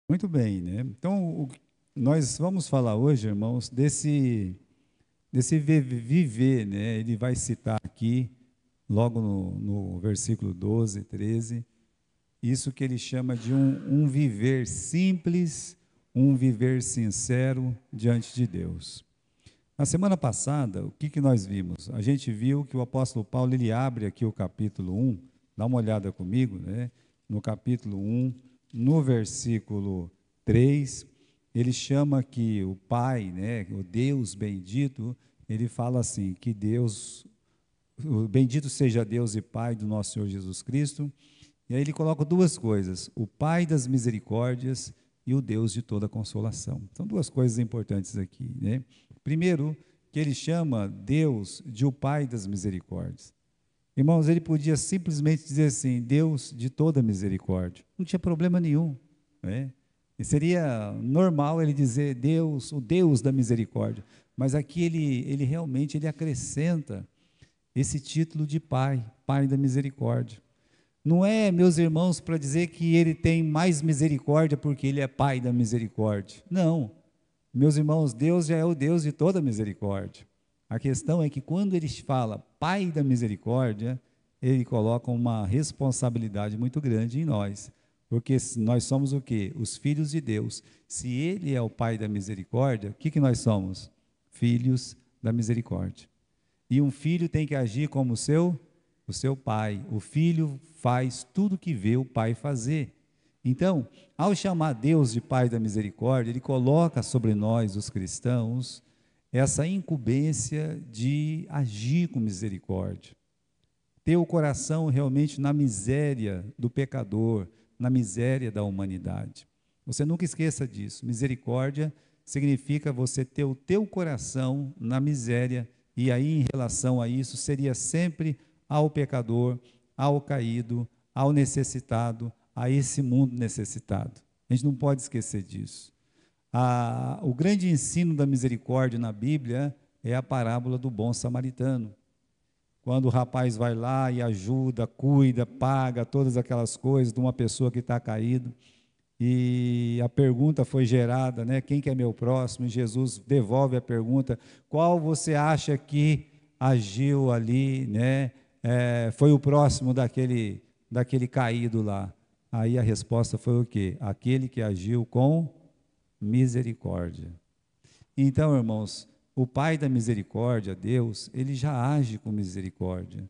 Muito bem, né? Então, nós vamos falar hoje, irmãos, desse viver, né? Ele vai citar aqui, logo no versículo 12, 13, isso que ele chama de um viver simples, um viver sincero diante de Deus. Na semana passada, o que nós vimos? A gente viu que o apóstolo Paulo, ele abre aqui o capítulo 1, dá uma olhada comigo, né? No capítulo 1, no versículo 3, ele chama que o Pai, né, o Deus bendito, ele fala assim, que Deus, o bendito seja Deus e Pai do nosso Senhor Jesus Cristo, e aí ele coloca duas coisas, o Pai das misericórdias e o Deus de toda consolação. São duas coisas importantes aqui, né? Primeiro, que ele chama Deus de o Pai das misericórdias. Irmãos, ele podia simplesmente dizer assim, Deus de toda misericórdia. Não tinha problema nenhum, né? E seria normal ele dizer Deus, o Deus da misericórdia. Mas aqui ele realmente ele acrescenta esse título de Pai, Pai da misericórdia. Não é, meus irmãos, para dizer que ele tem mais misericórdia porque ele é Pai da misericórdia. Não. Meus irmãos, Deus já é o Deus de toda misericórdia. A questão é que quando ele fala Pai da misericórdia, ele coloca uma responsabilidade muito grande em nós. Porque nós somos o quê? Os filhos de Deus. Se ele é o Pai da misericórdia, o que nós somos? Filhos da misericórdia. E um filho tem que agir como o seu pai. O filho faz tudo o que vê o pai fazer. Então, ao chamar Deus de Pai da misericórdia, ele coloca sobre nós, os cristãos, essa incumbência de agir com misericórdia. Ter o coração realmente na miséria do pecador, na miséria da humanidade. Você nunca esqueça disso. Misericórdia significa você ter o teu coração na miséria, e aí, em relação a isso, seria sempre ao pecador, ao caído, ao necessitado, a esse mundo necessitado. A gente não pode esquecer disso. O grande ensino da misericórdia na Bíblia é a parábola do bom samaritano. Quando o rapaz vai lá e ajuda, cuida, paga todas aquelas coisas de uma pessoa que está caído, e a pergunta foi gerada, né? Quem que é meu próximo? E Jesus devolve a pergunta: qual você acha que agiu ali, né? Foi o próximo daquele caído lá. Aí a resposta foi o quê? Aquele que agiu com misericórdia. Então, irmãos, o Pai da misericórdia, Deus, ele já age com misericórdia.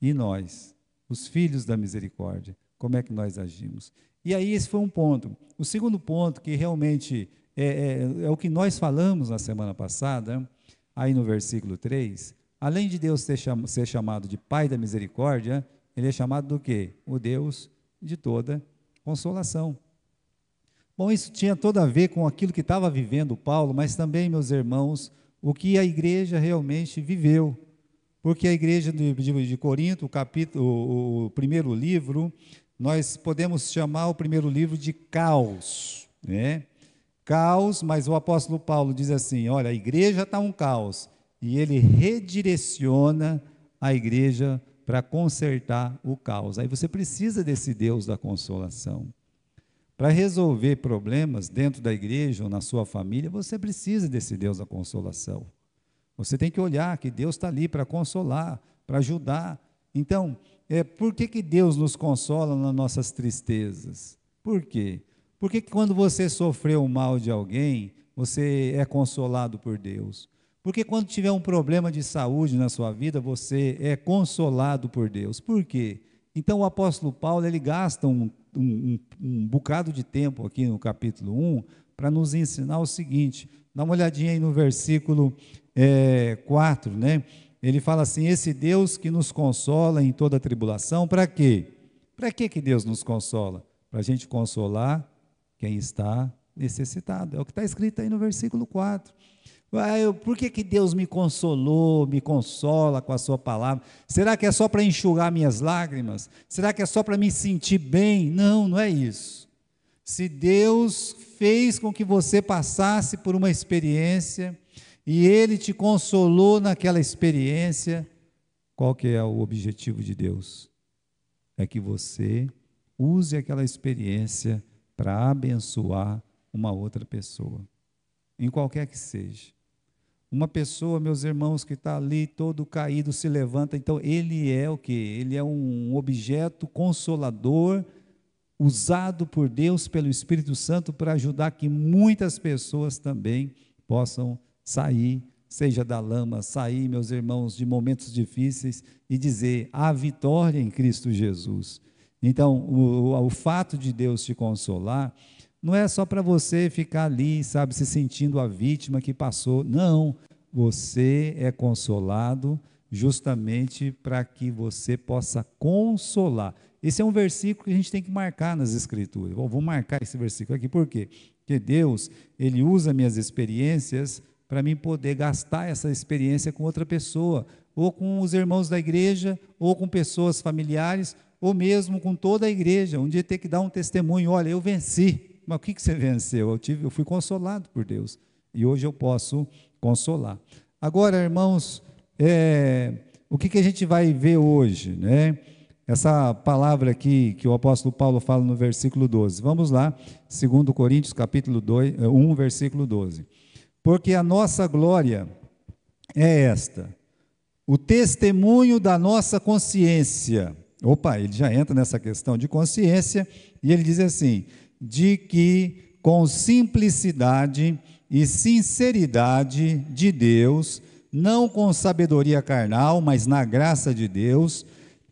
E nós, os filhos da misericórdia, como é que nós agimos? E aí esse foi um ponto. O segundo ponto, que realmente é o que nós falamos na semana passada, aí no versículo 3, além de Deus ser chamado de Pai da misericórdia, ele é chamado do quê? O Deus de toda consolação. Bom, isso tinha todo a ver com aquilo que estava vivendo Paulo, mas também, meus irmãos, o que a igreja realmente viveu. Porque a igreja de Corinto, o primeiro livro, nós podemos chamar o primeiro livro de caos, né? Caos, mas o apóstolo Paulo diz assim, olha, a igreja está um caos, e ele redireciona a igreja para consertar o caos. Aí você precisa desse Deus da consolação. Para resolver problemas dentro da igreja ou na sua família, você precisa desse Deus da consolação. Você tem que olhar que Deus está ali para consolar, para ajudar. Então, por que Deus nos consola nas nossas tristezas? Por quê? Porque quando você sofreu o mal de alguém, você é consolado por Deus. Porque quando tiver um problema de saúde na sua vida, você é consolado por Deus. Por quê? Então o apóstolo Paulo, ele gasta um bocado de tempo aqui no capítulo 1 para nos ensinar o seguinte, dá uma olhadinha aí no versículo 4, né? Ele fala assim, esse Deus que nos consola em toda tribulação, para quê? Para que Deus nos consola? Para a gente consolar quem está necessitado, é o que está escrito aí no versículo 4. Por que Deus me consolou, me consola com a sua palavra? Será que é só para enxugar minhas lágrimas? Será que é só para me sentir bem? Não, não é isso. Se Deus fez com que você passasse por uma experiência e Ele te consolou naquela experiência, qual que é o objetivo de Deus? É que você use aquela experiência para abençoar uma outra pessoa, em qualquer que seja. Uma pessoa, meus irmãos, que está ali todo caído, se levanta, então ele é o quê? Ele é um objeto consolador, usado por Deus, pelo Espírito Santo, para ajudar que muitas pessoas também possam sair, seja da lama, sair, meus irmãos, de momentos difíceis e dizer, há vitória em Cristo Jesus. Então, o fato de Deus te consolar, não é só para você ficar ali, sabe, se sentindo a vítima que passou. Não, você é consolado justamente para que você possa consolar. Esse é um versículo que a gente tem que marcar nas Escrituras. Vou marcar esse versículo aqui, por quê? Porque Deus, Ele usa minhas experiências para mim poder gastar essa experiência com outra pessoa, ou com os irmãos da igreja, ou com pessoas familiares, ou mesmo com toda a igreja. Um dia ter que dar um testemunho, olha, eu venci. Mas o que você venceu? Eu fui consolado por Deus, e hoje eu posso consolar. Agora, irmãos, o que a gente vai ver hoje, né? Essa palavra aqui que o apóstolo Paulo fala no versículo 12. Vamos lá, 2 Coríntios capítulo 1, versículo 12. Porque a nossa glória é esta, o testemunho da nossa consciência. Opa, ele já entra nessa questão de consciência, e ele diz assim, de que com simplicidade e sinceridade de Deus, não com sabedoria carnal, mas na graça de Deus,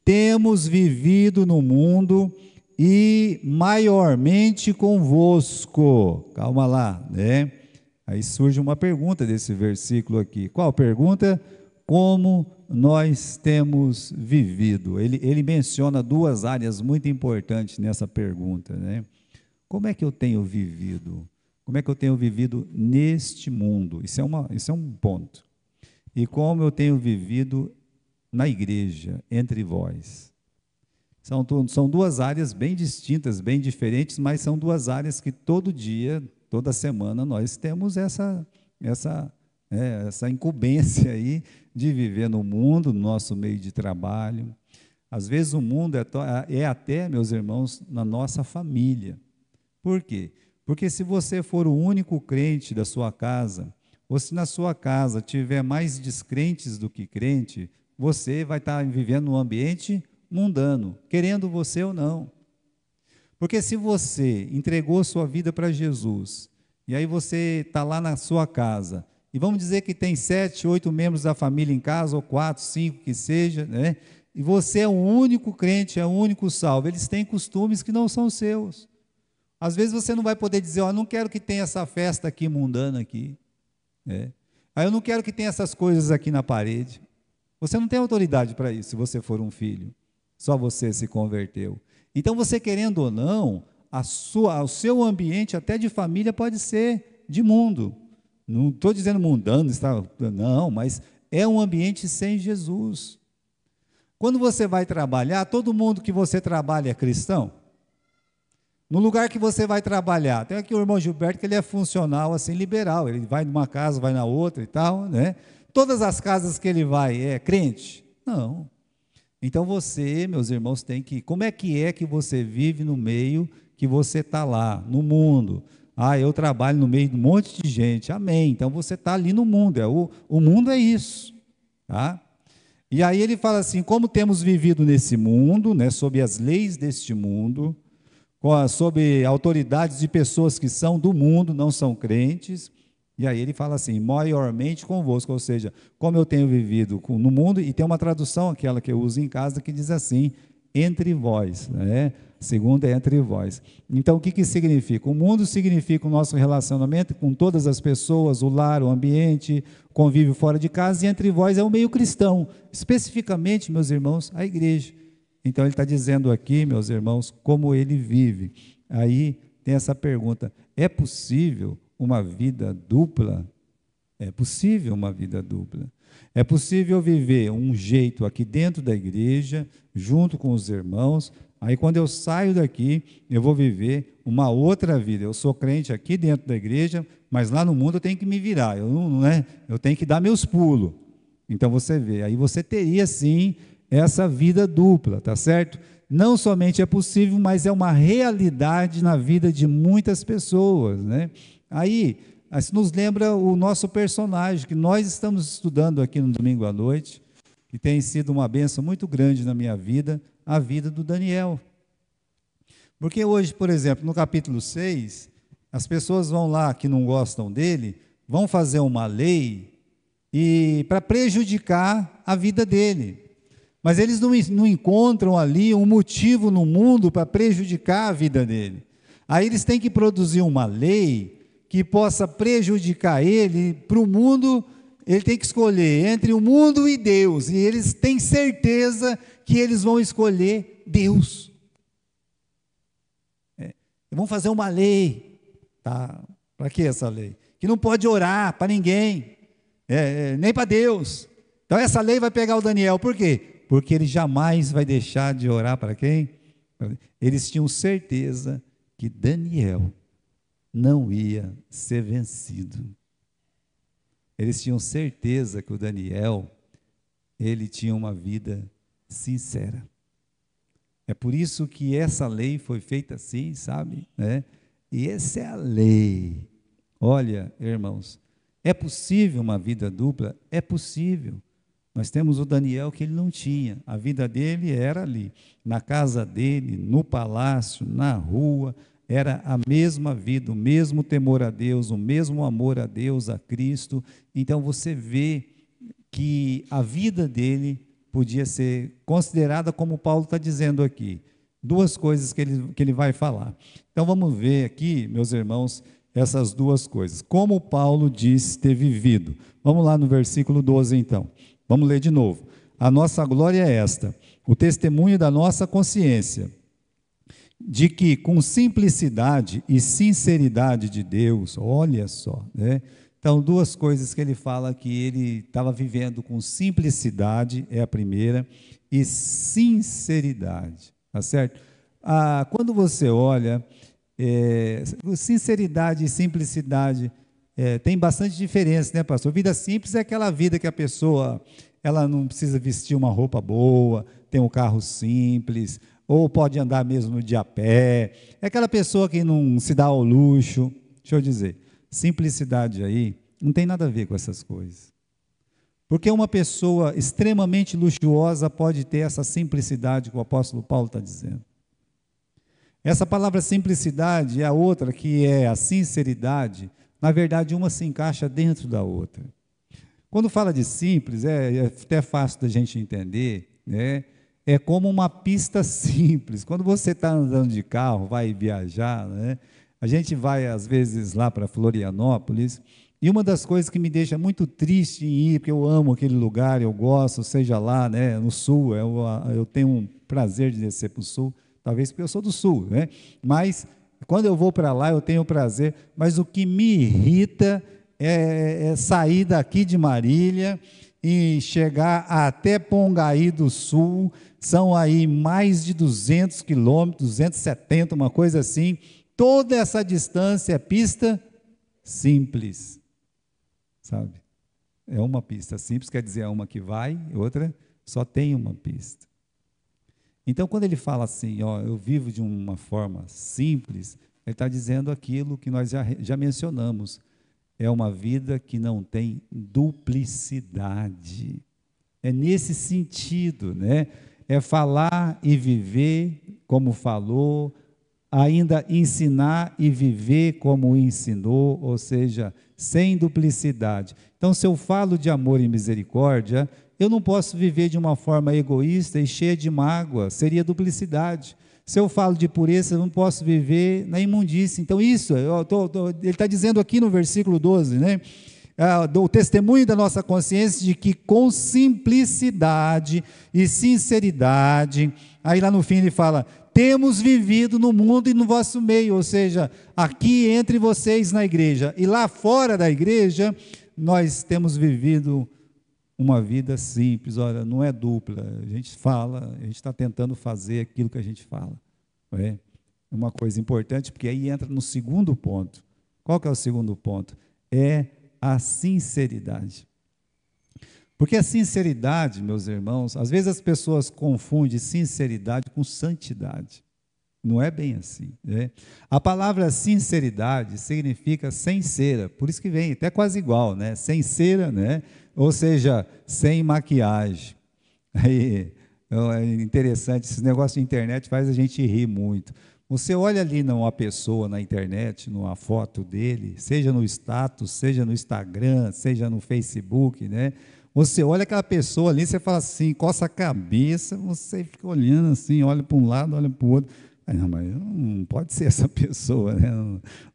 temos vivido no mundo e maiormente convosco. Calma lá, né? Aí surge uma pergunta desse versículo aqui. Qual pergunta? Como nós temos vivido? Ele menciona duas áreas muito importantes nessa pergunta, né? Como é que eu tenho vivido? Como é que eu tenho vivido neste mundo? Isso é um ponto. E como eu tenho vivido na igreja, entre vós. São duas áreas bem distintas, bem diferentes, mas são duas áreas que todo dia, toda semana, nós temos essa incumbência aí de viver no mundo, no nosso meio de trabalho. Às vezes o mundo é até, meus irmãos, na nossa família. Por quê? Porque se você for o único crente da sua casa, ou se na sua casa tiver mais descrentes do que crente, você vai estar vivendo num ambiente mundano, querendo você ou não. Porque se você entregou sua vida para Jesus, e aí você está lá na sua casa, e vamos dizer que tem 7, 8 membros da família em casa, ou 4, 5, que seja, né? E você é o único crente, é o único salvo, eles têm costumes que não são seus. Às vezes você não vai poder dizer, não quero que tenha essa festa aqui mundana aqui, aí eu não quero que tenha essas coisas aqui na parede. Você não tem autoridade para isso, se você for um filho. Só você se converteu. Então, você querendo ou não, o seu ambiente, até de família, pode ser de mundo. Não estou dizendo mundano, não, mas é um ambiente sem Jesus. Quando você vai trabalhar, todo mundo que você trabalha é cristão? No lugar que você vai trabalhar, tem aqui o irmão Gilberto, que ele é funcional, assim, liberal. Ele vai numa casa, vai na outra e tal, né? Todas as casas que ele vai é crente? Não. Então você, meus irmãos, tem que... Como é que você vive no meio que você está lá, no mundo? Eu trabalho no meio de um monte de gente. Amém. Então você está ali no mundo. O mundo é isso. Tá? E aí ele fala assim, como temos vivido nesse mundo, né, sob as leis deste mundo, sob autoridades de pessoas que são do mundo, não são crentes... E aí ele fala assim, maiormente convosco, ou seja, como eu tenho vivido no mundo, e tem uma tradução, aquela que eu uso em casa, que diz assim, entre vós, né? Segunda é entre vós. Então, o que significa? O mundo significa o nosso relacionamento com todas as pessoas, o lar, o ambiente, o convívio fora de casa, e entre vós é o meio cristão, especificamente, meus irmãos, a igreja. Então, ele está dizendo aqui, meus irmãos, como ele vive. Aí tem essa pergunta, é possível uma vida dupla? É possível uma vida dupla. É possível viver um jeito aqui dentro da igreja, junto com os irmãos, aí quando eu saio daqui, eu vou viver uma outra vida. Eu sou crente aqui dentro da igreja, mas lá no mundo eu tenho que me virar, eu tenho que dar meus pulos. Então você vê, aí você teria sim essa vida dupla, tá certo? Não somente é possível, mas é uma realidade na vida de muitas pessoas, né? Aí, isso nos lembra o nosso personagem, que nós estamos estudando aqui no domingo à noite, que tem sido uma bênção muito grande na minha vida, a vida do Daniel. Porque hoje, por exemplo, no capítulo 6, as pessoas vão lá que não gostam dele, vão fazer uma lei e para prejudicar a vida dele. Mas eles não encontram ali um motivo no mundo para prejudicar a vida dele. Aí eles têm que produzir uma lei que possa prejudicar ele para o mundo. Ele tem que escolher entre o mundo e Deus, e eles têm certeza que eles vão escolher Deus. Vão fazer uma lei, tá? Para que essa lei? Que não pode orar para ninguém, nem para Deus. Então essa lei vai pegar o Daniel, por quê? Porque ele jamais vai deixar de orar para quem? Eles tinham certeza que Daniel não ia ser vencido. Eles tinham certeza que o Daniel, ele tinha uma vida sincera. É por isso que essa lei foi feita assim, sabe? E essa é a lei. Olha, irmãos, é possível uma vida dupla? É possível. Nós temos o Daniel que ele não tinha. A vida dele era ali, na casa dele, no palácio, na rua. Era a mesma vida, o mesmo temor a Deus, o mesmo amor a Deus, a Cristo. Então você vê que a vida dele podia ser considerada como Paulo está dizendo aqui. Duas coisas que ele vai falar. Então vamos ver aqui, meus irmãos, essas duas coisas. Como Paulo diz ter vivido. Vamos lá no versículo 12 então. Vamos ler de novo. A nossa glória é esta, o testemunho da nossa consciência, de que com simplicidade e sinceridade de Deus, olha só, né? Então, duas coisas que ele fala que ele estava vivendo com simplicidade, é a primeira, e sinceridade, tá certo? Quando você olha, sinceridade e simplicidade tem bastante diferença, né, pastor? Vida simples é aquela vida que a pessoa, ela não precisa vestir uma roupa boa, tem um carro simples, ou pode andar mesmo de a pé, é aquela pessoa que não se dá ao luxo. Deixa eu dizer, simplicidade aí não tem nada a ver com essas coisas. Porque uma pessoa extremamente luxuosa pode ter essa simplicidade que o apóstolo Paulo está dizendo. Essa palavra simplicidade e a outra, que é a sinceridade, na verdade, uma se encaixa dentro da outra. Quando fala de simples, é até fácil da gente entender, né? É como uma pista simples. Quando você está andando de carro, vai viajar, né? A gente vai, às vezes, lá para Florianópolis, e uma das coisas que me deixa muito triste em ir, porque eu amo aquele lugar, eu gosto, seja lá, né, no sul, eu tenho um prazer de descer para o sul, talvez porque eu sou do sul, né? Mas quando eu vou para lá, eu tenho prazer, mas o que me irrita é sair daqui de Marília e chegar até Pongaí do Sul, são aí mais de 200 quilômetros, 270, uma coisa assim, toda essa distância é pista simples, sabe? É uma pista simples, quer dizer, é uma que vai, outra só tem uma pista. Então, quando ele fala assim, ó, eu vivo de uma forma simples, ele está dizendo aquilo que nós já mencionamos, é uma vida que não tem duplicidade. É nesse sentido, né? É falar e viver como falou, ainda ensinar e viver como ensinou, ou seja, sem duplicidade. Então, se eu falo de amor e misericórdia, eu não posso viver de uma forma egoísta e cheia de mágoa, seria duplicidade. Se eu falo de pureza, eu não posso viver na imundície. Então, isso, ele está dizendo aqui no versículo 12, né? O testemunho da nossa consciência de que com simplicidade e sinceridade, aí lá no fim ele fala, temos vivido no mundo e no vosso meio, ou seja, aqui entre vocês na igreja e lá fora da igreja, nós temos vivido uma vida simples. Olha, não é dupla, a gente fala, a gente está tentando fazer aquilo que a gente fala, não é? Uma coisa importante, porque aí entra no segundo ponto. Qual que é o segundo ponto? É a sinceridade. Porque a sinceridade, meus irmãos, às vezes as pessoas confundem sinceridade com santidade. Não é bem assim, né? A palavra sinceridade significa sem cera, por isso que vem até quase igual, né? Sem cera, né? Ou seja, sem maquiagem. Aí, é interessante, esse negócio de internet faz a gente rir muito. Você olha ali numa pessoa na internet, numa foto dele, seja no status, seja no Instagram, seja no Facebook, né? Você olha aquela pessoa ali, você fala assim, coça a cabeça, você fica olhando assim, olha para um lado, olha para o outro. Não, mas não pode ser essa pessoa, né?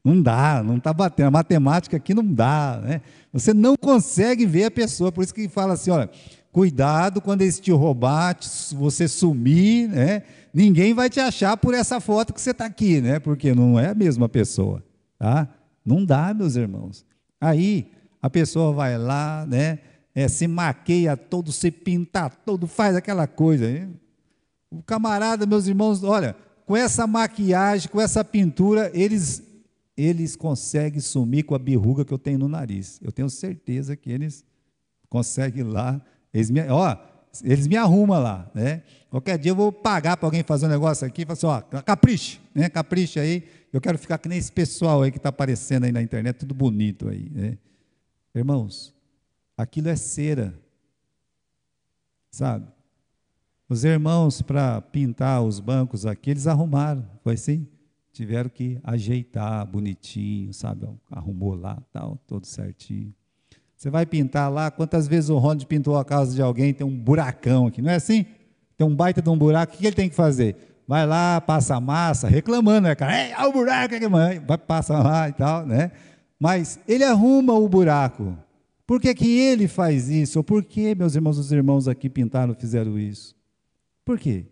Não dá, não está batendo. A matemática aqui não dá, né? Você não consegue ver a pessoa, por isso que fala assim, olha, cuidado quando eles te roubar, você sumir, né? Ninguém vai te achar por essa foto que você está aqui, né? Porque não é a mesma pessoa, tá? Não dá, meus irmãos. Aí a pessoa vai lá, né? Se maqueia todo, se pinta todo, faz aquela coisa. Hein? O camarada, meus irmãos, olha, com essa maquiagem, com essa pintura, eles conseguem sumir com a berruga que eu tenho no nariz. Eu tenho certeza que eles conseguem lá. Eles me arrumam lá, né? Qualquer dia eu vou pagar para alguém fazer um negócio aqui, e falar assim, ó, capriche, né? Capriche aí. Eu quero ficar que nem esse pessoal aí que está aparecendo aí na internet, tudo bonito aí, né? Irmãos, aquilo é cera, sabe? Os irmãos, para pintar os bancos aqui, eles arrumaram, foi assim? Tiveram que ajeitar bonitinho, sabe? Arrumou lá, tal, todo certinho. Você vai pintar lá, quantas vezes o Ronald pintou a casa de alguém, tem um buracão aqui, não é assim? Tem um baita de um buraco, o que ele tem que fazer? Vai lá, passa a massa, reclamando, né, cara? Ei, olha o buraco aqui, mãe. Vai, passa lá e tal, né? Mas ele arruma o buraco. Por que que ele faz isso? Ou por que, meus irmãos, os irmãos aqui pintaram, fizeram isso? Por quê?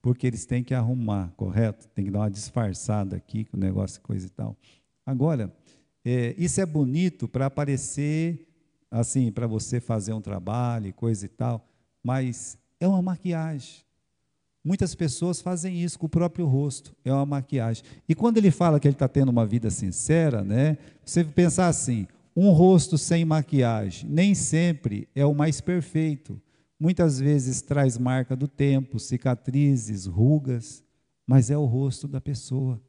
Porque eles têm que arrumar, correto? Tem que dar uma disfarçada aqui com o negócio, coisa e tal. Agora, isso é bonito para aparecer, assim, para você fazer um trabalho, coisa e tal, mas é uma maquiagem. Muitas pessoas fazem isso com o próprio rosto, é uma maquiagem. E quando ele fala que ele está tendo uma vida sincera, né, você pensar assim, um rosto sem maquiagem nem sempre é o mais perfeito. Muitas vezes traz marca do tempo, cicatrizes, rugas, mas é o rosto da pessoa.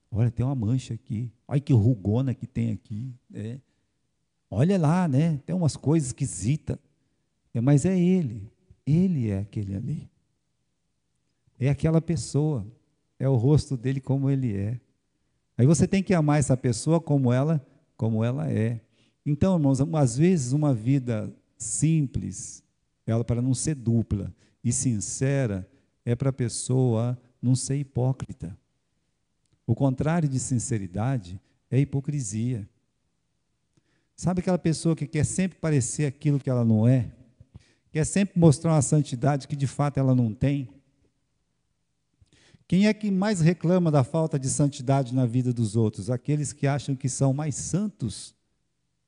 Olha, tem uma mancha aqui, olha que rugona que tem aqui. Olha lá, né? Tem umas coisas esquisitas, mas é ele é aquele ali. É aquela pessoa, é o rosto dele como ele é. Aí você tem que amar essa pessoa como ela é. Então, irmãos, às vezes uma vida simples, ela para não ser dupla e sincera, é para a pessoa não ser hipócrita. O contrário de sinceridade é hipocrisia. Sabe aquela pessoa que quer sempre parecer aquilo que ela não é? Quer sempre mostrar uma santidade que de fato ela não tem? Quem é que mais reclama da falta de santidade na vida dos outros? Aqueles que acham que são mais santos.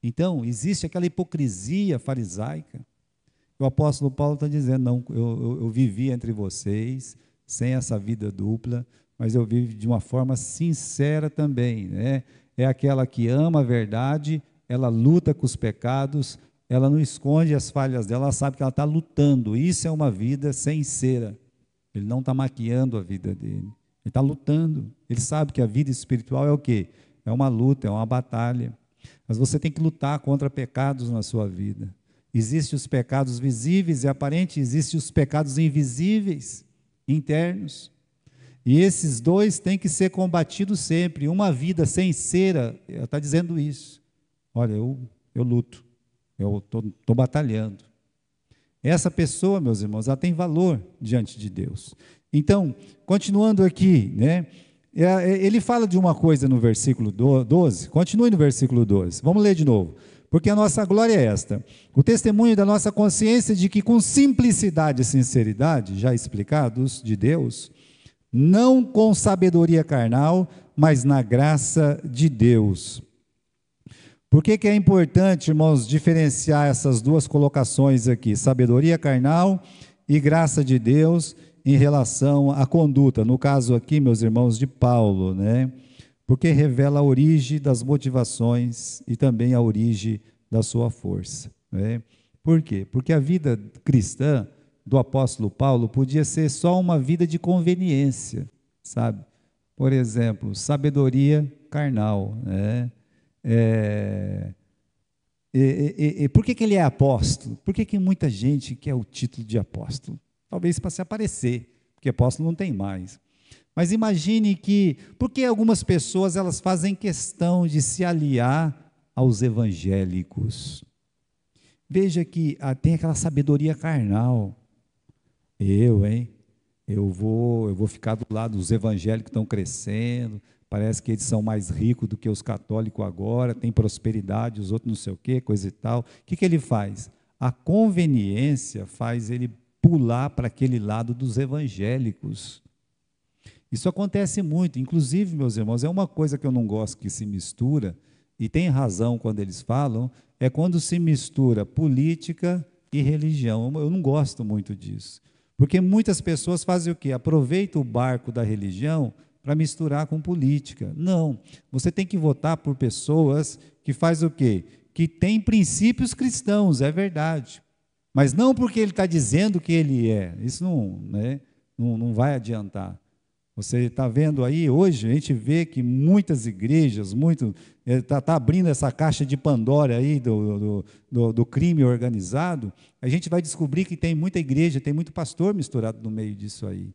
Então, existe aquela hipocrisia farisaica. O apóstolo Paulo está dizendo, não, eu vivi entre vocês, sem essa vida dupla, mas eu vivo de uma forma sincera também, né? É aquela que ama a verdade, ela luta com os pecados, ela não esconde as falhas dela, ela sabe que ela está lutando. Isso é uma vida sincera. Ele não está maquiando a vida dele, ele está lutando. Ele sabe que a vida espiritual é o quê? É uma luta, é uma batalha. Mas você tem que lutar contra pecados na sua vida. Existem os pecados visíveis e aparentes, existem os pecados invisíveis, internos. E esses dois têm que ser combatidos sempre. Uma vida sem cera, está dizendo isso. Olha, eu luto, eu estou batalhando. Essa pessoa, meus irmãos, ela tem valor diante de Deus. Então, continuando aqui, né? Ele fala de uma coisa no versículo 12, continue no versículo 12, vamos ler de novo. Porque a nossa glória é esta, o testemunho da nossa consciência de que com simplicidade e sinceridade, já explicados, de Deus, não com sabedoria carnal, mas na graça de Deus. Por que é importante, irmãos, diferenciar essas duas colocações aqui, sabedoria carnal e graça de Deus em relação à conduta, no caso aqui, meus irmãos, de Paulo, né? Porque revela a origem das motivações e também a origem da sua força, né? Por quê? Porque a vida cristã do apóstolo Paulo podia ser só uma vida de conveniência, sabe? Por exemplo, sabedoria carnal, né? É, por que ele é apóstolo? Por que muita gente quer o título de apóstolo? Talvez para se aparecer, porque apóstolo não tem mais. Mas imagine que, porque algumas pessoas elas fazem questão de se aliar aos evangélicos. Veja que tem aquela sabedoria carnal. Hein? Eu vou ficar do lado dos evangélicos que estão crescendo, parece que eles são mais ricos do que os católicos agora, tem prosperidade, os outros não sei o quê, coisa e tal. O que ele faz? A conveniência faz ele pular para aquele lado dos evangélicos. Isso acontece muito, inclusive, meus irmãos, é uma coisa que eu não gosto que se mistura, e tem razão quando eles falam, é quando se mistura política e religião. Eu não gosto muito disso. Porque muitas pessoas fazem o quê? Aproveitam o barco da religião para misturar com política. Não, você tem que votar por pessoas que fazem o quê? Que têm princípios cristãos, é verdade. Mas não porque ele está dizendo que ele é. Isso não vai adiantar. Você está vendo aí, hoje, a gente vê que muitas igrejas, está abrindo essa caixa de Pandora aí do crime organizado, a gente vai descobrir que tem muita igreja, tem muito pastor misturado no meio disso aí.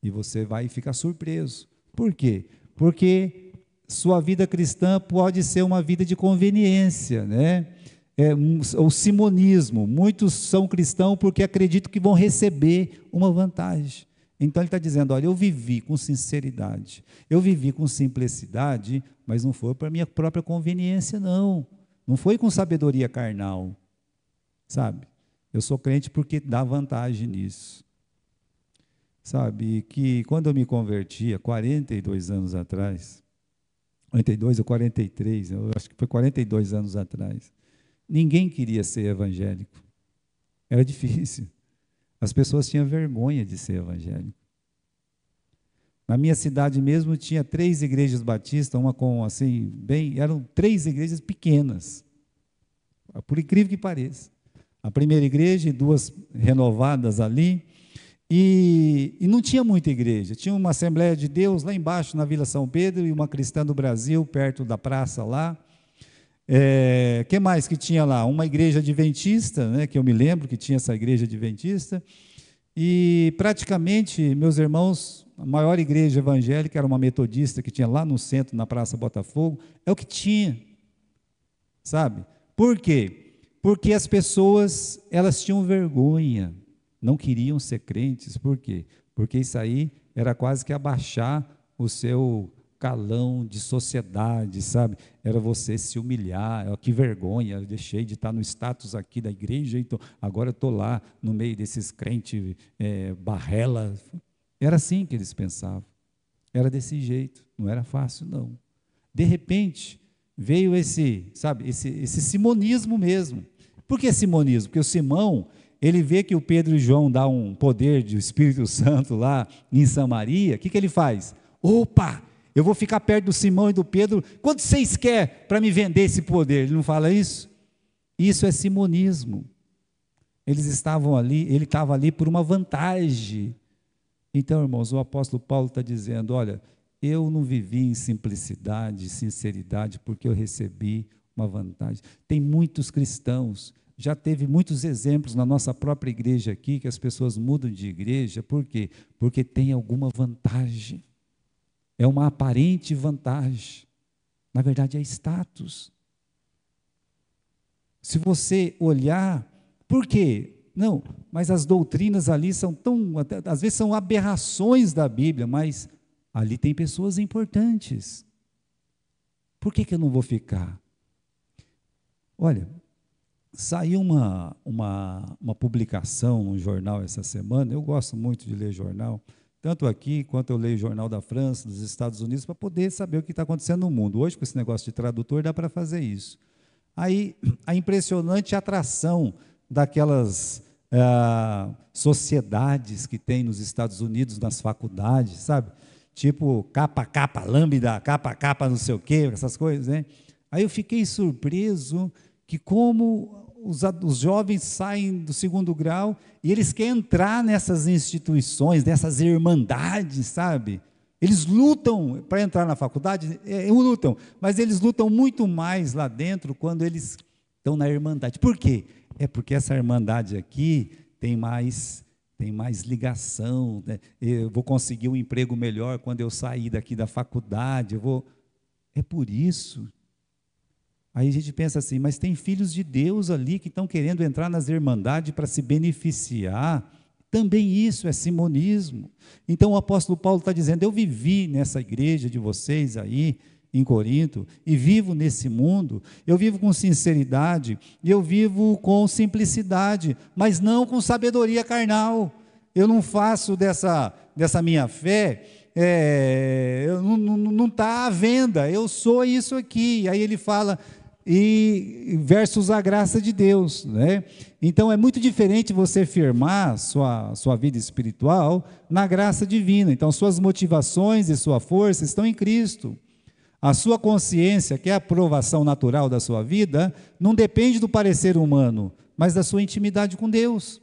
E você vai ficar surpreso. Por quê? Porque sua vida cristã pode ser uma vida de conveniência, né? O simonismo. Muitos são cristãos porque acreditam que vão receber uma vantagem. Então ele está dizendo, olha, eu vivi com sinceridade, eu vivi com simplicidade, mas não foi para a minha própria conveniência, não foi com sabedoria carnal, sabe? Eu sou crente porque dá vantagem nisso, sabe? Que quando eu me converti, há 42 anos atrás, 42 ou 43, eu acho que foi 42 anos atrás, ninguém queria ser evangélico, era difícil. As pessoas tinham vergonha de ser evangélico. Na minha cidade mesmo tinha 3 igrejas batistas, uma com assim, eram 3 igrejas pequenas, por incrível que pareça. A primeira igreja e 2 renovadas ali, e não tinha muita igreja, tinha uma Assembleia de Deus lá embaixo na Vila São Pedro e uma Cristã do Brasil, perto da praça lá. Que mais que tinha lá? Uma igreja adventista, né, que eu me lembro que tinha essa igreja adventista, e praticamente, meus irmãos, a maior igreja evangélica era uma metodista que tinha lá no centro, na Praça Botafogo, é o que tinha, sabe? Por quê? Porque as pessoas, elas tinham vergonha, não queriam ser crentes, por quê? Porque isso aí era quase que abaixar o seu calão de sociedade, sabe? Era você se humilhar, que vergonha, eu deixei de estar no status aqui da igreja, então agora eu estou lá no meio desses crentes barrela. Era assim que eles pensavam, era desse jeito, não era fácil não. De repente, veio esse simonismo mesmo. Por que simonismo? Porque o Simão, ele vê que o Pedro e João dão um poder do Espírito Santo lá em Samaria, o que ele faz? Opa! Eu vou ficar perto do Simão e do Pedro, quanto vocês querem para me vender esse poder? Ele não fala isso? Isso é simonismo. Eles estavam ali, ele estava ali por uma vantagem. Então, irmãos, o apóstolo Paulo está dizendo, olha, eu não vivi em simplicidade, sinceridade, porque eu recebi uma vantagem. Tem muitos cristãos, já teve muitos exemplos na nossa própria igreja aqui, que as pessoas mudam de igreja, por quê? Porque tem alguma vantagem. É uma aparente vantagem, na verdade é status. Se você olhar, por quê? Não, mas as doutrinas ali são às vezes são aberrações da Bíblia, mas ali tem pessoas importantes. Por que eu não vou ficar? Olha, saiu uma publicação no jornal essa semana, eu gosto muito de ler jornal, tanto aqui, quanto eu leio o jornal da França, dos Estados Unidos, para poder saber o que está acontecendo no mundo. Hoje, com esse negócio de tradutor, dá para fazer isso. Aí, a impressionante atração daquelas sociedades que tem nos Estados Unidos, nas faculdades, sabe? Tipo, capa, lambda, capa, não sei o quê, essas coisas, né? Aí eu fiquei surpreso que como os jovens saem do segundo grau e eles querem entrar nessas instituições, nessas irmandades, sabe? Eles lutam para entrar na faculdade, lutam, mas eles lutam muito mais lá dentro quando eles estão na irmandade. Por quê? É porque essa irmandade aqui tem mais ligação, né? Eu vou conseguir um emprego melhor quando eu sair daqui da faculdade, é por isso. Aí a gente pensa assim, mas tem filhos de Deus ali que estão querendo entrar nas irmandades para se beneficiar. Também isso é simonismo. Então o apóstolo Paulo está dizendo, eu vivi nessa igreja de vocês aí, em Corinto, e vivo nesse mundo, eu vivo com sinceridade, eu vivo com simplicidade, mas não com sabedoria carnal. Eu não faço dessa minha fé, não está à venda, eu sou isso aqui. Aí ele fala, versus a graça de Deus, né? Então é muito diferente você firmar sua vida espiritual na graça divina. Então suas motivações e sua força estão em Cristo. A sua consciência, que é a aprovação natural da sua vida, não depende do parecer humano, mas da sua intimidade com Deus.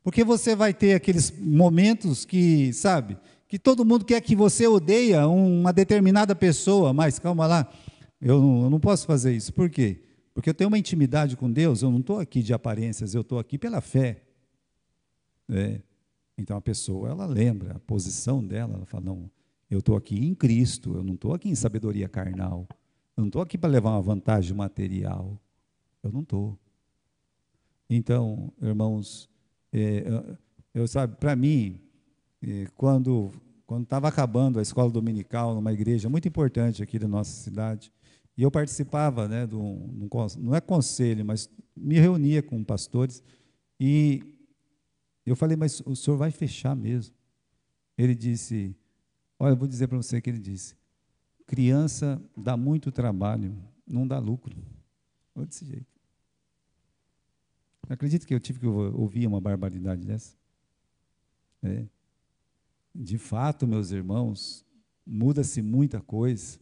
Porque você vai ter aqueles momentos que, sabe, que todo mundo quer que você odeia uma determinada pessoa, mas calma lá, eu não posso fazer isso. Por quê? Porque eu tenho uma intimidade com Deus, eu não estou aqui de aparências, eu estou aqui pela fé. Então a pessoa, ela lembra a posição dela, ela fala, não, eu estou aqui em Cristo, eu não estou aqui em sabedoria carnal, eu não estou aqui para levar uma vantagem material, eu não estou. Então, irmãos, sabe, para mim, quando estava acabando a escola dominical numa igreja muito importante aqui da nossa cidade, e eu participava, né, não é conselho, mas me reunia com pastores, e eu falei, mas o senhor vai fechar mesmo? Ele disse, olha, eu vou dizer para você que ele disse, criança dá muito trabalho, não dá lucro. Ou desse jeito. Acredito que eu tive que ouvir uma barbaridade dessa? De fato, meus irmãos, muda-se muita coisa,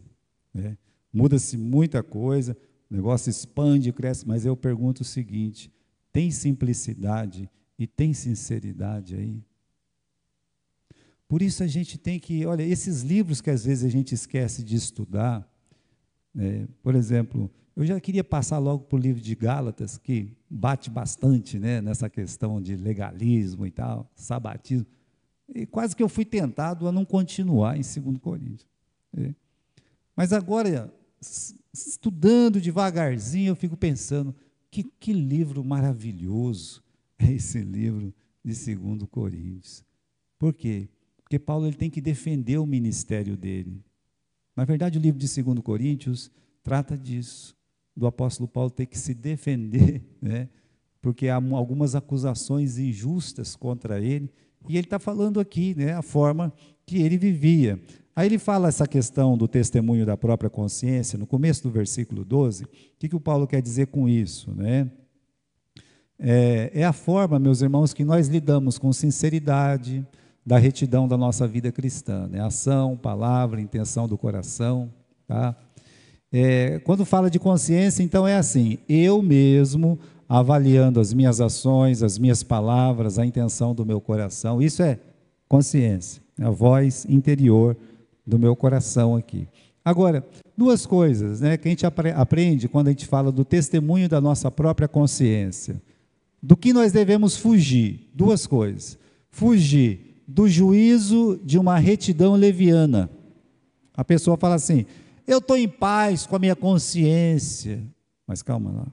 muda-se muita coisa, o negócio expande, cresce, mas eu pergunto o seguinte, tem simplicidade e tem sinceridade aí? Por isso a gente tem que, olha, esses livros que às vezes a gente esquece de estudar, por exemplo, eu já queria passar logo para o livro de Gálatas, que bate bastante, né, nessa questão de legalismo e tal, sabatismo, e quase que eu fui tentado a não continuar em 2 Coríntios. Mas agora, estudando devagarzinho, eu fico pensando, que livro maravilhoso é esse livro de 2 Coríntios. Por quê? Porque Paulo ele tem que defender o ministério dele. Na verdade, o livro de 2 Coríntios trata disso, do apóstolo Paulo ter que se defender, né? Porque há algumas acusações injustas contra ele, e ele está falando aqui, né, a forma que ele vivia. Aí ele fala essa questão do testemunho da própria consciência, no começo do versículo 12, o que o Paulo quer dizer com isso, né? É a forma, meus irmãos, que nós lidamos com sinceridade, da retidão da nossa vida cristã, né? Ação, palavra, intenção do coração, tá? Quando fala de consciência, então é assim, eu mesmo avaliando as minhas ações, as minhas palavras, a intenção do meu coração, isso é consciência, a voz interior do meu coração aqui. Agora, duas coisas, né, que a gente aprende quando a gente fala do testemunho da nossa própria consciência. Do que nós devemos fugir? Duas coisas. Fugir do juízo de uma retidão leviana. A pessoa fala assim, eu estou em paz com a minha consciência. Mas calma lá,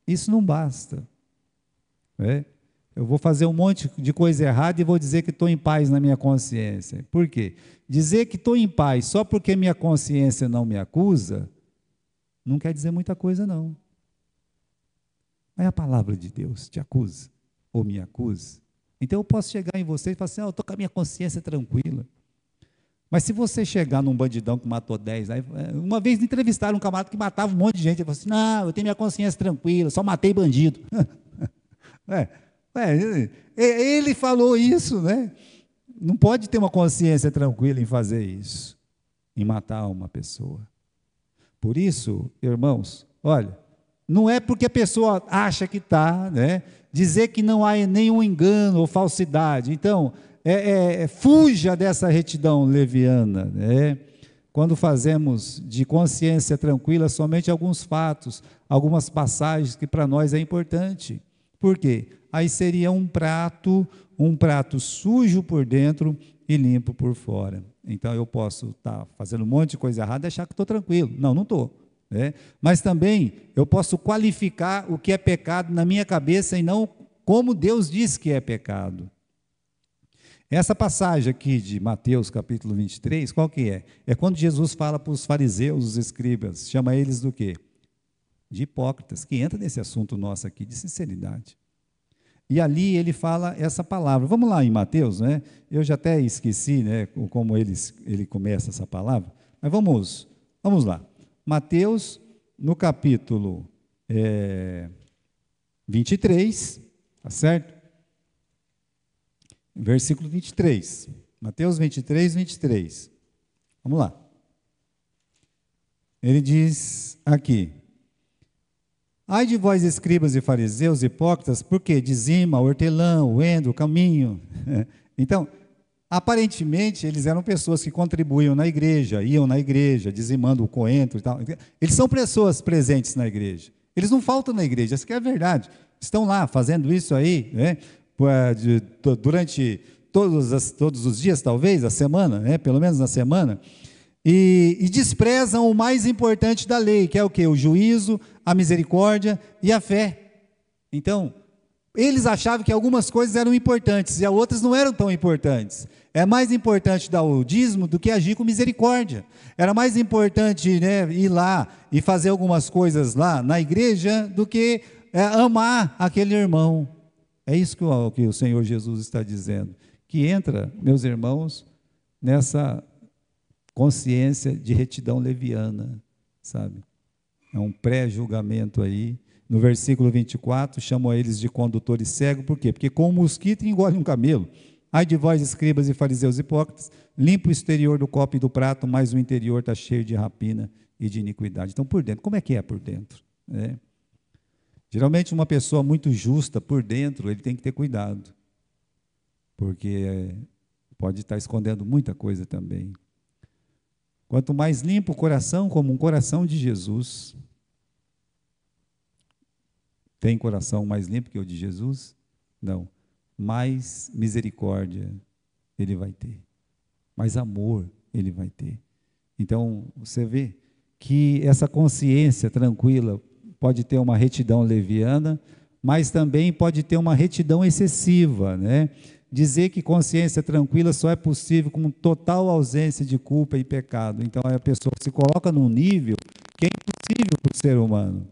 isso não basta. Eu vou fazer um monte de coisa errada e vou dizer que estou em paz na minha consciência. Por quê? Dizer que estou em paz só porque minha consciência não me acusa, não quer dizer muita coisa não. Mas a palavra de Deus te acusa ou me acusa. Então eu posso chegar em você e falar assim, eu estou com a minha consciência tranquila. Mas se você chegar num bandidão que matou 10, aí, uma vez entrevistaram um camarada que matava um monte de gente, ele falou assim, não, eu tenho minha consciência tranquila, só matei bandido. Ele falou isso, né? Não pode ter uma consciência tranquila em fazer isso, em matar uma pessoa. Por isso, irmãos, olha, Não é porque a pessoa acha que está, né? Dizer que não há nenhum engano ou falsidade. Então, fuja dessa retidão leviana, né? Quando fazemos de consciência tranquila somente alguns fatos, algumas passagens que para nós é importante. Por quê? Aí seria um prato sujo por dentro e limpo por fora. Então eu posso estar fazendo um monte de coisa errada e achar que estou tranquilo. Não estou. Né? Mas também eu posso qualificar o que é pecado na minha cabeça e não como Deus diz que é pecado. Essa passagem aqui de Mateus capítulo 23, qual que é? É quando Jesus fala para os fariseus, os escribas, chama eles do quê? De hipócritas, que entra nesse assunto nosso aqui de sinceridade. E ali ele fala essa palavra. Vamos lá em Mateus, né? Eu já até esqueci, né, como ele começa essa palavra, mas vamos lá. Mateus, no capítulo 23, tá certo? Versículo 23. Mateus 23, 23. Vamos lá. Ele diz aqui: ai de vós, escribas e fariseus, hipócritas, porque dizima, hortelã, o endro, o caminho. Então, aparentemente, eles eram pessoas que contribuíam na igreja, iam na igreja, dizimando o coentro e tal. Eles são pessoas presentes na igreja. Eles não faltam na igreja, isso que é a verdade. Estão lá fazendo isso aí, né? Durante todos os dias, talvez, a semana, né? Pelo menos na semana. E desprezam o mais importante da lei, que é o quê? O juízo, a misericórdia e a fé. Então, eles achavam que algumas coisas eram importantes e outras não eram tão importantes. É mais importante dar o dízimo do que agir com misericórdia. Era mais importante, né, ir lá e fazer algumas coisas lá na igreja do que amar aquele irmão. É isso que o Senhor Jesus está dizendo. Que entra, meus irmãos, nessa consciência de retidão leviana, sabe? É um pré-julgamento aí. No versículo 24, chamam eles de condutores cegos, por quê? Porque com um mosquito engole um camelo. Ai de vós, escribas e fariseus hipócritas, limpa o exterior do copo e do prato, mas o interior está cheio de rapina e de iniquidade. Então, por dentro, como é que é por dentro? Geralmente, uma pessoa muito justa por dentro, ele tem que ter cuidado, porque pode estar escondendo muita coisa também. Quanto mais limpo o coração, como um coração de Jesus. Tem coração mais limpo que o de Jesus? Não. Mais misericórdia ele vai ter. Mais amor ele vai ter. Então, você vê que essa consciência tranquila pode ter uma retidão leviana, mas também pode ter uma retidão excessiva, né? Dizer que consciência tranquila só é possível com total ausência de culpa e pecado. Então, a pessoa se coloca num nível que é impossível para o ser humano.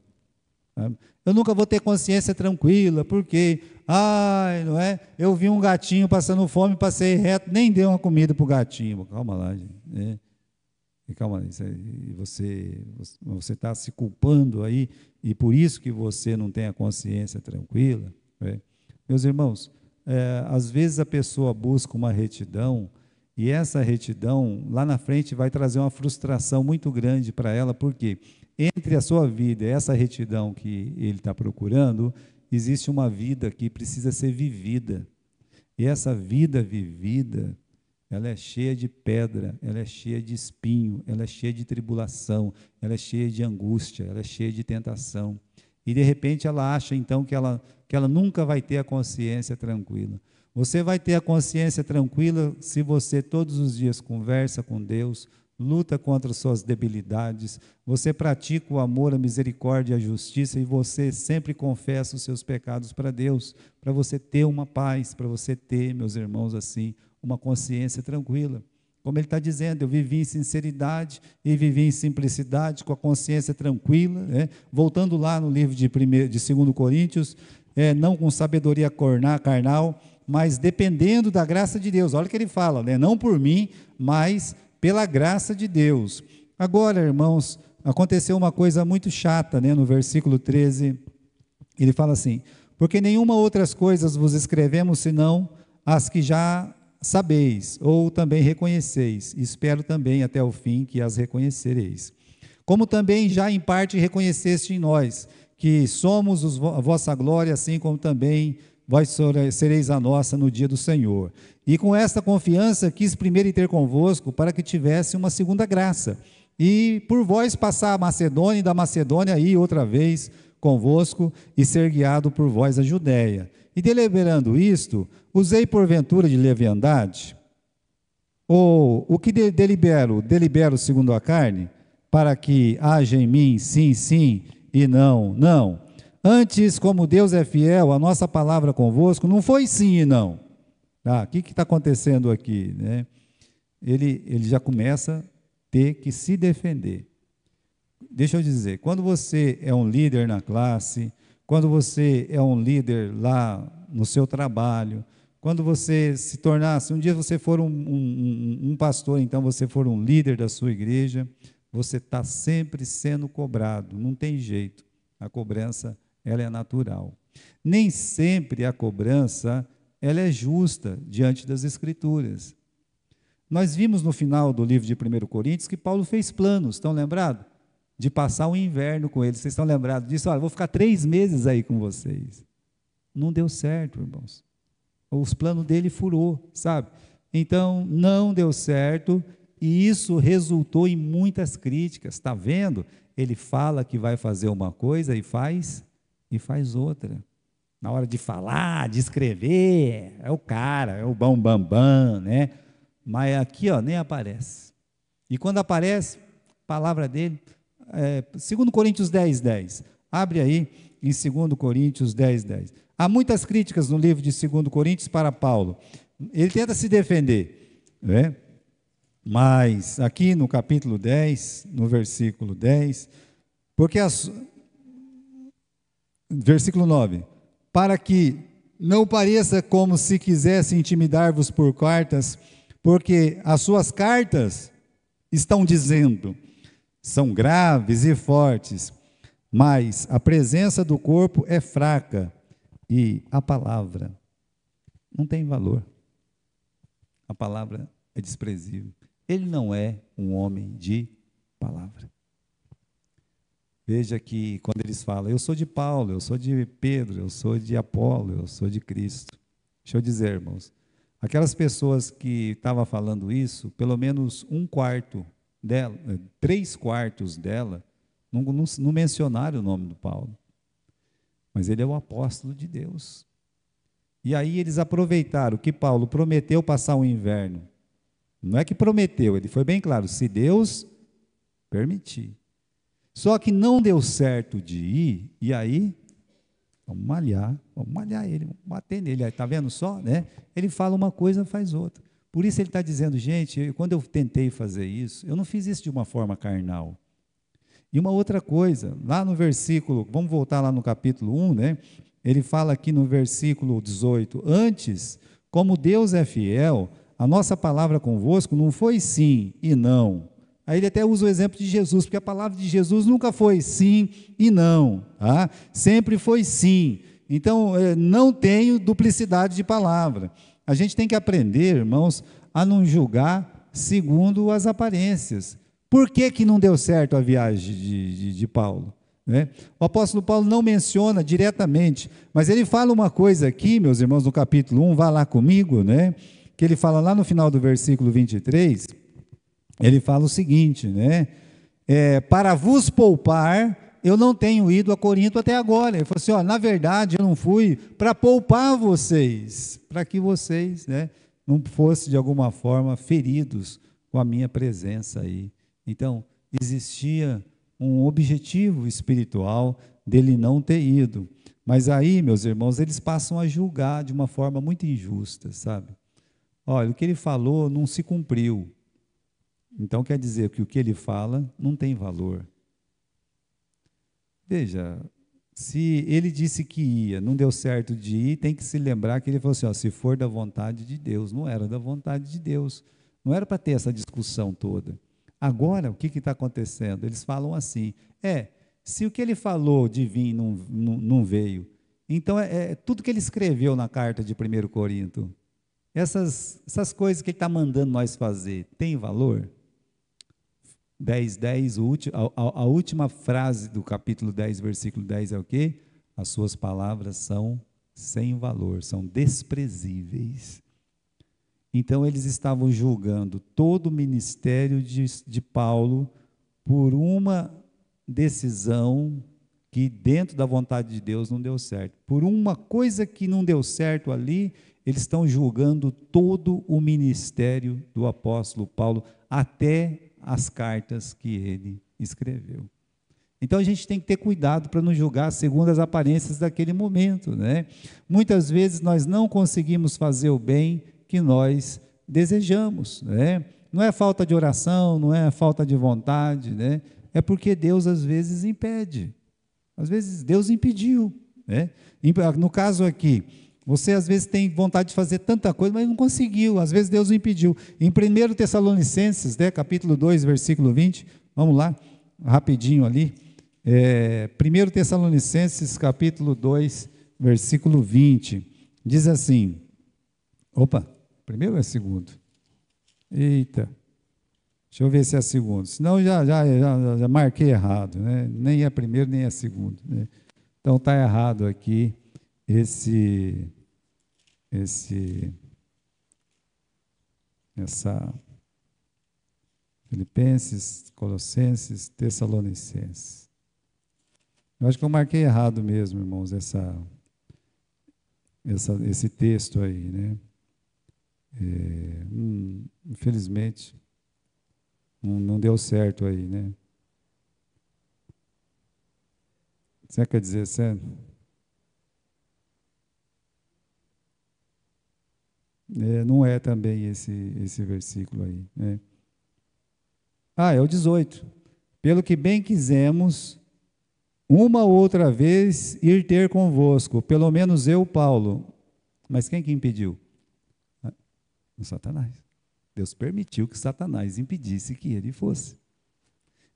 Sabe? Eu nunca vou ter consciência tranquila, porque, não é? Eu vi um gatinho passando fome, passei reto, nem dei uma comida para o gatinho. Calma lá, gente. Calma lá, você está se culpando aí, e por isso que você não tem a consciência tranquila. Meus irmãos, às vezes a pessoa busca uma retidão, e essa retidão, lá na frente, vai trazer uma frustração muito grande para ela, porque entre a sua vida e essa retidão que ele está procurando, existe uma vida que precisa ser vivida. E essa vida vivida, ela é cheia de pedra, ela é cheia de espinho, ela é cheia de tribulação, ela é cheia de angústia, ela é cheia de tentação. E de repente ela acha então que ela nunca vai ter a consciência tranquila. Você vai ter a consciência tranquila se você todos os dias conversa com Deus, luta contra suas debilidades, você pratica o amor, a misericórdia e a justiça, e você sempre confessa os seus pecados para Deus, para você ter uma paz, para você ter, meus irmãos, assim, uma consciência tranquila. Como ele está dizendo, eu vivi em sinceridade e vivi em simplicidade, com a consciência tranquila, né? Voltando lá no livro de 2 Coríntios, não com sabedoria carnal, mas dependendo da graça de Deus. Olha o que ele fala, né? Não por mim, mas pela graça de Deus. Agora, irmãos, aconteceu uma coisa muito chata, né? No versículo 13, ele fala assim: porque nenhuma outras coisas vos escrevemos, senão as que já sabeis, ou também reconheceis, e espero também até o fim que as reconhecereis. Como também já em parte reconheceste em nós, que somos a vossa glória, assim como também vós sereis a nossa no dia do Senhor. E com esta confiança quis primeiro ir ter convosco, para que tivesse uma segunda graça, e por vós passar a Macedônia, e da Macedônia ir outra vez convosco, e ser guiado por vós a Judéia. E deliberando isto, usei porventura de leviandade? Ou o que delibero segundo a carne, para que haja em mim sim, sim, e não, não. Antes, como Deus é fiel, a nossa palavra convosco não foi sim e não. O que está acontecendo aqui, né? Ele já começa a ter que se defender. Deixa eu dizer, quando você é um líder na classe, quando você é um líder lá no seu trabalho, quando você se tornasse, um dia você for um pastor, então você for um líder da sua igreja, você está sempre sendo cobrado, não tem jeito, a cobrança ela é natural. Nem sempre a cobrança ela é justa diante das Escrituras. Nós vimos no final do livro de 1 Coríntios que Paulo fez planos, estão lembrados? De passar o inverno com eles. Vocês estão lembrados disso? Olha, vou ficar 3 meses aí com vocês. Não deu certo, irmãos. Os planos dele furou, sabe? Então, não deu certo e isso resultou em muitas críticas. Está vendo? Ele fala que vai fazer uma coisa e faz outra. Na hora de falar, de escrever, é o cara, é o bam, né? Mas aqui, ó, nem aparece. E quando aparece, a palavra dele, 2 Coríntios 10:10. Abre aí em 2 Coríntios 10:10. Há muitas críticas no livro de 2 Coríntios para Paulo. Ele tenta se defender, né? Mas aqui no capítulo 10, no versículo 10, versículo 9, para que não pareça como se quisesse intimidar-vos por cartas, porque as suas cartas estão dizendo, são graves e fortes, mas a presença do corpo é fraca e a palavra não tem valor. A palavra é desprezível. Ele não é um homem de palavra. Veja que quando eles falam, eu sou de Paulo, eu sou de Pedro, eu sou de Apolo, eu sou de Cristo. Deixa eu dizer, irmãos, aquelas pessoas que estavam falando isso, pelo menos 1/4 dela, 3/4 dela, não mencionaram o nome do Paulo. Mas ele é o apóstolo de Deus. E aí eles aproveitaram que Paulo prometeu passar o inverno. Não é que prometeu, ele foi bem claro, se Deus permitir. Só que não deu certo de ir, e aí, vamos malhar ele, vamos bater nele. Está vendo só? Né? Ele fala uma coisa, faz outra. Por isso ele está dizendo, gente, quando eu tentei fazer isso, eu não fiz isso de uma forma carnal. E uma outra coisa, lá no versículo, vamos voltar lá no capítulo 1, né? Ele fala aqui no versículo 18, antes, como Deus é fiel, a nossa palavra convosco não foi sim e não. Aí ele até usa o exemplo de Jesus, porque a palavra de Jesus nunca foi sim e não, tá? Sempre foi sim. Então, não tenho duplicidade de palavra. A gente tem que aprender, irmãos, a não julgar segundo as aparências. Por que não deu certo a viagem de Paulo? Né? O apóstolo Paulo não menciona diretamente, mas ele fala uma coisa aqui, meus irmãos, no capítulo 1, vá lá comigo, né? Que ele fala lá no final do versículo 23, ele fala o seguinte, né? Para vos poupar, eu não tenho ido a Corinto até agora. Ele falou assim, ó, na verdade eu não fui para poupar vocês, para que vocês, né, não fossem de alguma forma feridos com a minha presença aí. Então, existia um objetivo espiritual dele não ter ido. Mas aí, meus irmãos, eles passam a julgar de uma forma muito injusta, sabe? Olha, o que ele falou não se cumpriu. Então, quer dizer que o que ele fala não tem valor. Veja, se ele disse que ia, não deu certo de ir, tem que se lembrar que ele falou assim, ó, se for da vontade de Deus, não era da vontade de Deus. Não era para ter essa discussão toda. Agora, o que está acontecendo? Eles falam assim, se o que ele falou de vir não veio, então tudo que ele escreveu na carta de 1 Corinto, essas coisas que ele está mandando nós fazer, tem valor? 10, 10, a última frase do capítulo 10, versículo 10 é o quê? As suas palavras são sem valor, são desprezíveis. Então, eles estavam julgando todo o ministério de Paulo por uma decisão que, dentro da vontade de Deus, não deu certo. Por uma coisa que não deu certo ali, eles estão julgando todo o ministério do apóstolo Paulo, até as cartas que ele escreveu. Então, a gente tem que ter cuidado para não julgar segundo as aparências daquele momento, né? Muitas vezes nós não conseguimos fazer o bem que nós desejamos, né? Não é falta de oração, não é falta de vontade, né? É porque Deus às vezes impede. Às vezes Deus impediu, né? No caso aqui, você às vezes tem vontade de fazer tanta coisa, mas não conseguiu, às vezes Deus o impediu. Em 1 Tessalonicenses, né, capítulo 2, versículo 20, vamos lá, rapidinho ali. 1 Tessalonicenses, capítulo 2, versículo 20, diz assim, primeiro ou é segundo? Eita, deixa eu ver se é segundo, senão já marquei errado, né? Nem é primeiro, nem é segundo, né? Então está errado aqui, essa Filipenses, Colossenses, Tessalonicenses. Eu acho que eu marquei errado mesmo, irmãos, esse texto aí, né? Infelizmente, não deu certo aí, né? Você quer dizer sério? Não é também esse versículo aí, né? É o 18. Pelo que bem quisemos, uma outra vez ir ter convosco, pelo menos eu, Paulo. Mas quem que impediu? O Satanás. Deus permitiu que Satanás impedisse que ele fosse.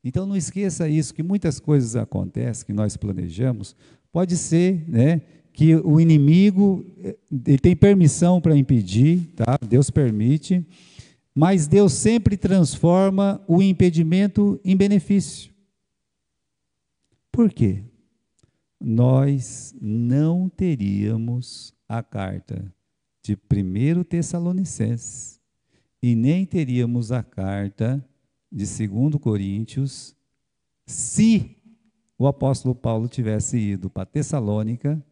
Então não esqueça isso, que muitas coisas acontecem, que nós planejamos, pode ser, né, que o inimigo ele tem permissão para impedir, tá? Deus permite, mas Deus sempre transforma o impedimento em benefício. Por quê? Nós não teríamos a carta de 1 Tessalonicenses e nem teríamos a carta de 2 Coríntios se o apóstolo Paulo tivesse ido para Tessalônica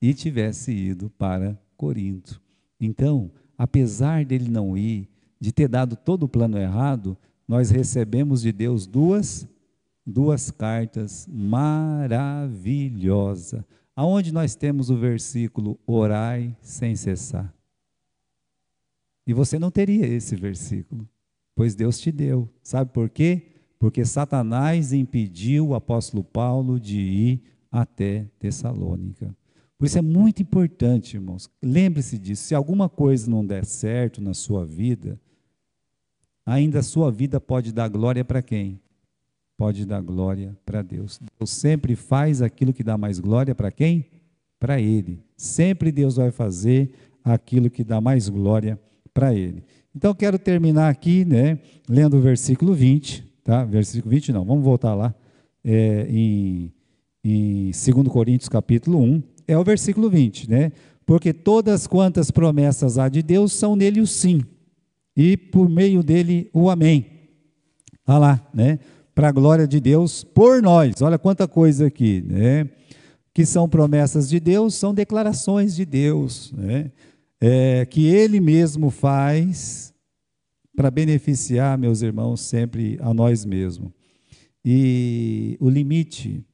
e tivesse ido para Corinto. Então, apesar dele não ir, de ter dado todo o plano errado, nós recebemos de Deus duas cartas maravilhosas. Aonde nós temos o versículo, orai sem cessar. E você não teria esse versículo, pois Deus te deu. Sabe por quê? Porque Satanás impediu o apóstolo Paulo de ir até Tessalônica. Por isso é muito importante, irmãos, lembre-se disso, se alguma coisa não der certo na sua vida, ainda a sua vida pode dar glória para quem? Pode dar glória para Deus. Deus sempre faz aquilo que dá mais glória para quem? Para Ele. Sempre Deus vai fazer aquilo que dá mais glória para Ele. Então, quero terminar aqui, né, lendo o versículo 20, tá? Versículo 20 não, vamos voltar lá, em 2 Coríntios capítulo 1, é o versículo 20, né? Porque todas quantas promessas há de Deus são nele o sim, e por meio dele o amém. Olha lá, né? Para a glória de Deus por nós, olha quanta coisa aqui, né? Que são promessas de Deus, são declarações de Deus, né? Que Ele mesmo faz para beneficiar, meus irmãos, sempre a nós mesmos. E o limite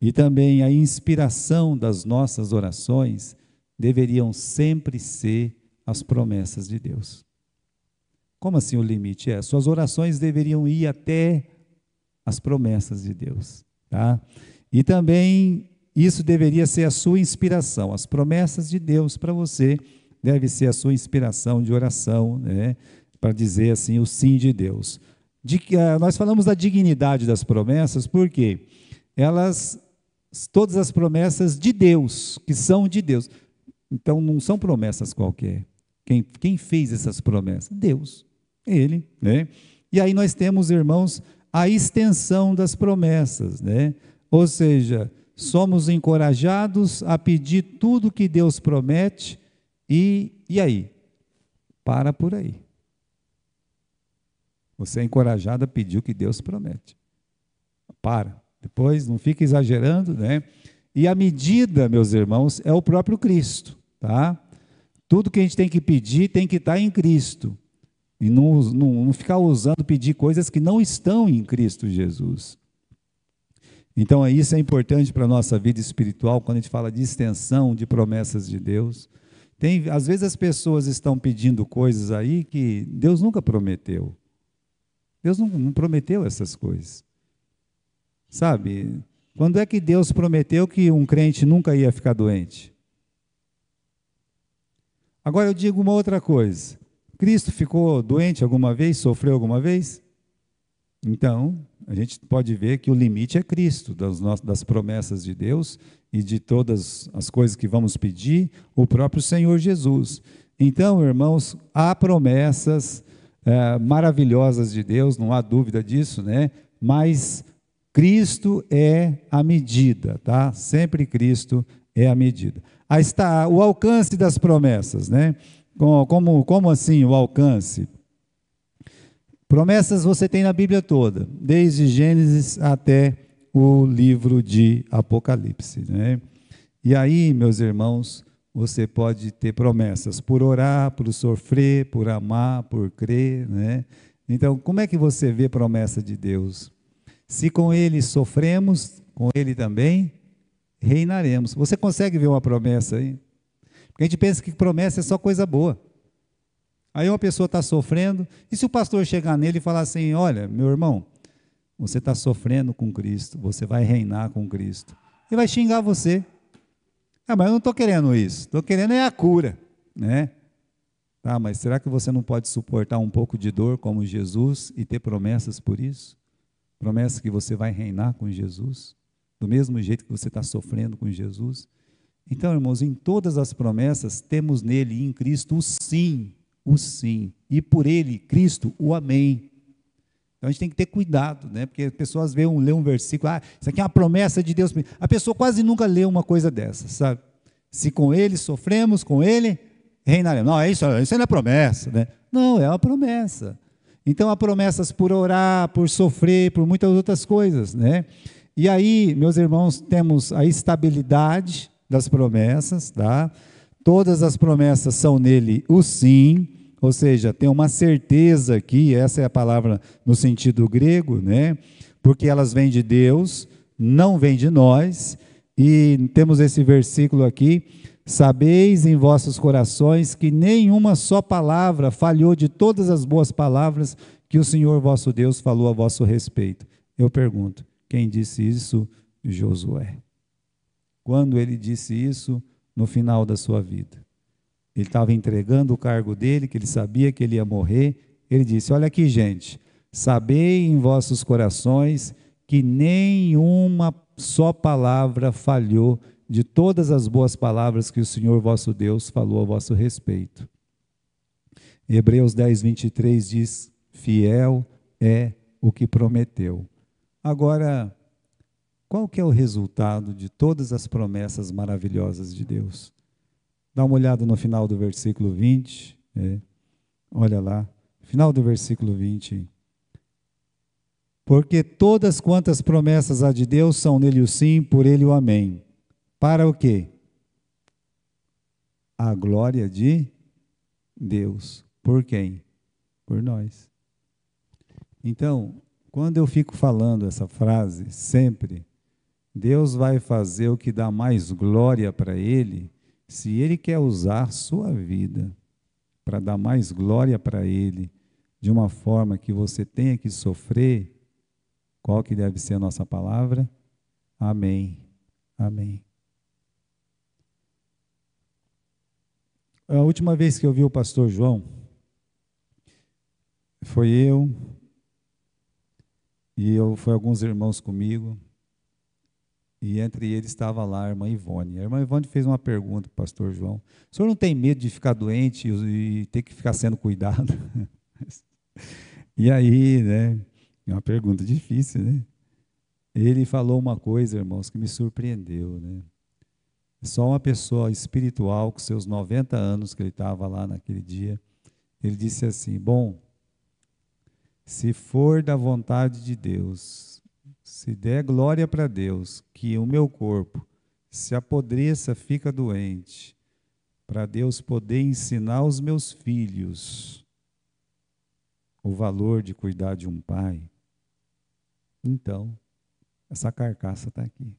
e também a inspiração das nossas orações deveriam sempre ser as promessas de Deus. Como assim o limite? Suas orações deveriam ir até as promessas de Deus, tá? E também isso deveria ser a sua inspiração, as promessas de Deus para você deve ser a sua inspiração de oração, né? Para dizer assim o sim de Deus. Nós falamos da dignidade das promessas, porque todas as promessas de Deus, que são de Deus, então não são promessas qualquer. Quem fez essas promessas? Deus, Ele, né? E aí nós temos, irmãos, a extensão das promessas, né? Ou seja, somos encorajados a pedir tudo que Deus promete e aí? Para por aí. Você é encorajado a pedir o que Deus promete. Para. Depois, não fica exagerando, né? E a medida, meus irmãos, é o próprio Cristo, tá? Tudo que a gente tem que pedir tem que estar em Cristo. E não ficar usando, pedir coisas que não estão em Cristo Jesus. Então, isso é importante para a nossa vida espiritual, quando a gente fala de extensão de promessas de Deus. Às vezes as pessoas estão pedindo coisas aí que Deus nunca prometeu. Deus não prometeu essas coisas. Sabe? Quando é que Deus prometeu que um crente nunca ia ficar doente? Agora eu digo uma outra coisa. Cristo ficou doente alguma vez? Sofreu alguma vez? Então, a gente pode ver que o limite é Cristo, das promessas de Deus e de todas as coisas que vamos pedir, o próprio Senhor Jesus. Então, irmãos, há promessas maravilhosas de Deus, não há dúvida disso, né? Mas Cristo é a medida, tá? Sempre Cristo é a medida. Aí está o alcance das promessas, né? Como assim o alcance? Promessas você tem na Bíblia toda, desde Gênesis até o livro de Apocalipse, né? E aí, meus irmãos, você pode ter promessas por orar, por sofrer, por amar, por crer, né? Então, como é que você vê promessa de Deus? Se com Ele sofremos, com Ele também reinaremos. Você consegue ver uma promessa aí? Porque a gente pensa que promessa é só coisa boa. Aí uma pessoa está sofrendo, e se o pastor chegar nele e falar assim, olha, meu irmão, você está sofrendo com Cristo, você vai reinar com Cristo. Ele vai xingar você. Mas eu não estou querendo isso, estou querendo é a cura, né? Tá, mas será que você não pode suportar um pouco de dor como Jesus e ter promessas por isso? Promessas que você vai reinar com Jesus, do mesmo jeito que você está sofrendo com Jesus. Então, irmãos, em todas as promessas, temos nele, em Cristo, o sim, e por ele, Cristo, o amém. Então a gente tem que ter cuidado, né? Porque as pessoas lê um versículo, isso aqui é uma promessa de Deus. A pessoa quase nunca lê uma coisa dessa, sabe? Se com ele sofremos, com ele reinaremos. Não, isso não é promessa, né? Não, é uma promessa. Então há promessas por orar, por sofrer, por muitas outras coisas, né? E aí, meus irmãos, temos a estabilidade das promessas, tá? Todas as promessas são nele o sim, ou seja, tem uma certeza aqui, essa é a palavra no sentido grego, né? Porque elas vêm de Deus, não vêm de nós, e temos esse versículo aqui, sabeis em vossos corações que nenhuma só palavra falhou de todas as boas palavras que o Senhor vosso Deus falou a vosso respeito. Eu pergunto, quem disse isso? Josué. Quando ele disse isso, no final da sua vida. Ele estava entregando o cargo dele, que ele sabia que ele ia morrer. Ele disse, olha aqui, gente, sabei em vossos corações que nenhuma só palavra falhou de todas as boas palavras que o Senhor vosso Deus falou a vosso respeito. Hebreus 10, 23 diz, fiel é o que prometeu. Agora, qual que é o resultado de todas as promessas maravilhosas de Deus? Dá uma olhada no final do versículo 20. Olha lá, final do versículo 20. Porque todas quantas promessas há de Deus são nele o sim, por ele o amém. Para o quê? A glória de Deus. Por quem? Por nós. Então, quando eu fico falando essa frase, sempre, Deus vai fazer o que dá mais glória para Ele, se Ele quer usar sua vida para dar mais glória para Ele, de uma forma que você tenha que sofrer, qual que deve ser a nossa palavra? Amém. Amém. A última vez que eu vi o pastor João, foi foi alguns irmãos comigo, e entre eles estava lá a irmã Ivone. A irmã Ivone fez uma pergunta para o pastor João, o senhor não tem medo de ficar doente e ter que ficar sendo cuidado? E aí, né, É uma pergunta difícil, né? Ele falou uma coisa, irmãos, que me surpreendeu, né? Só uma pessoa espiritual, com seus 90 anos, que ele estava lá naquele dia, ele disse assim: bom, se for da vontade de Deus, se der glória para Deus, que o meu corpo se apodreça, fica doente, para Deus poder ensinar os meus filhos o valor de cuidar de um pai, então, essa carcaça está aqui.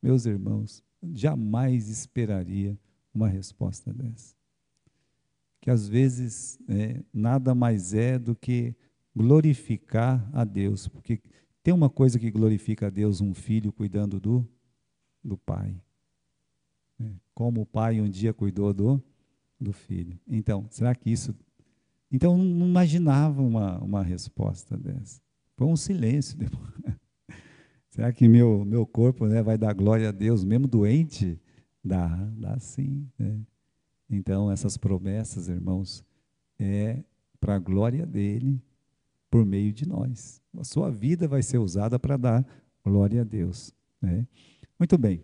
Meus irmãos, jamais esperaria uma resposta dessa. Que às vezes nada mais é do que glorificar a Deus, porque tem uma coisa que glorifica a Deus, um filho cuidando do pai. Como o pai um dia cuidou do filho. Então, será que isso... Então, eu não imaginava uma resposta dessa. Foi um silêncio depois. Será que meu corpo, né, vai dar glória a Deus, mesmo doente? Dá sim, né? Então, essas promessas, irmãos, é para a glória dele, por meio de nós. A sua vida vai ser usada para dar glória a Deus, né? Muito bem.